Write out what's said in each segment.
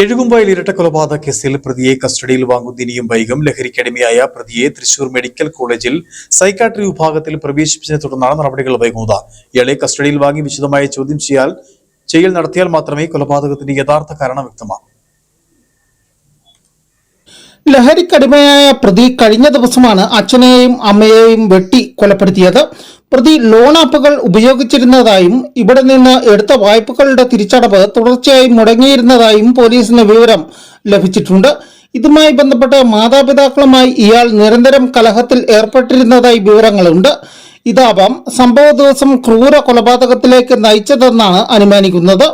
എഴുകുംവയൽ ഇരട്ടക്കൊലപാതക കേസിൽ പ്രതിയെ കസ്റ്റഡിയിൽ വാങ്ങുന്നതിനും വൈകും. ലഹരിക്കടിമയായ പ്രതിയെ തൃശൂർ മെഡിക്കൽ കോളേജിൽ സൈക്കാട്രി വിഭാഗത്തിൽ പ്രവേശിപ്പിച്ചതിനെ തുടർന്നാണ് നടപടികൾ വൈകുന്നത്. ഇയാളെ കസ്റ്റഡിയിൽ വാങ്ങി വിശദമായ ചോദ്യം ചെയ്യൽ നടത്തിയാൽ മാത്രമേ കൊലപാതകത്തിന്റെ യഥാർത്ഥ കാരണം വ്യക്തമാകൂ. ലഹരിക്കടിമയായ പ്രതി കഴിഞ്ഞ ദിവസമാണ് അച്ഛനെയും അമ്മയെയും വെട്ടി കൊലപ്പെടുത്തിയത്. പ്രതി ലോൺ ആപ്പുകൾ ഉപയോഗിച്ചിരുന്നതായും ഇവിടെ നിന്ന് എടുത്ത വായ്പകളുടെ തിരിച്ചടവ് തുടർച്ചയായി മുടങ്ങിയിരുന്നതായും പോലീസിന് വിവരം ലഭിച്ചിട്ടുണ്ട്. ഇതുമായി ബന്ധപ്പെട്ട് മാതാപിതാക്കളുമായി ഇയാൾ നിരന്തരം കലഹത്തിൽ ഏർപ്പെട്ടിരുന്നതായി വിവരങ്ങളുണ്ട്. ഇതാവാം സംഭവ ദിവസം ക്രൂര കൊലപാതകത്തിലേക്ക് നയിച്ചതെന്നാണ് അനുമാനിക്കുന്നത്.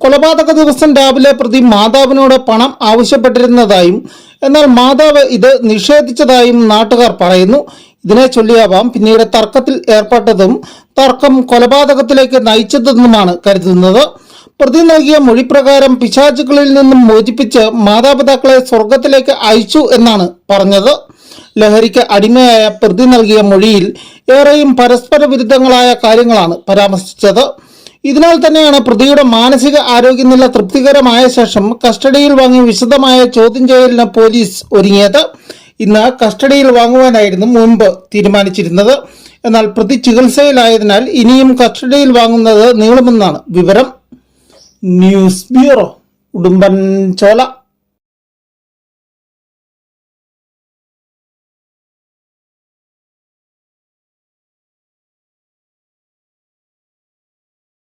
കൊലപാതക ദിവസം രാവിലെ പ്രതി മാതാവിനോട് പണം ആവശ്യപ്പെട്ടിരുന്നതായും എന്നാൽ മാതാവ് ഇത് നിഷേധിച്ചതായും നാട്ടുകാർ പറയുന്നു. ഇതിനെ ചൊല്ലിയാവാം പിന്നീട് തർക്കത്തിൽ ഏർപ്പെട്ടതും തർക്കം കൊലപാതകത്തിലേക്ക് നയിച്ചതെന്നുമാണ് കരുതുന്നത്. പ്രതി നൽകിയ മൊഴിപ്രകാരം പിശാചുക്കളിൽ നിന്നും മോചിപ്പിച്ച് മാതാപിതാക്കളെ സ്വർഗത്തിലേക്ക് അയച്ചു എന്നാണ് പറഞ്ഞത്. ലഹരിക്ക് അടിമയായ പ്രതി നൽകിയ മൊഴിയിൽ ഏറെയും പരസ്പര വിരുദ്ധങ്ങളായ കാര്യങ്ങളാണ് പരാമർശിച്ചത്. ഇതിനാൽ തന്നെയാണ് പ്രതിയുടെ മാനസിക ആരോഗ്യനില തൃപ്തികരമായ ശേഷം കസ്റ്റഡിയിൽ വാങ്ങി വിശദമായ ചോദ്യം ചെയ്യലിന് പോലീസ് ഒരുങ്ങിയത്. ഇന്ന് കസ്റ്റഡിയിൽ വാങ്ങുവാനായിരുന്നു മുൻപ് തീരുമാനിച്ചിരുന്നത്. എന്നാൽ പ്രതി ചികിത്സയിലായതിനാൽ ഇനിയും കസ്റ്റഡിയിൽ വാങ്ങുന്നത് നീളുമെന്നാണ് വിവരം. News bureau, Udumbanchola.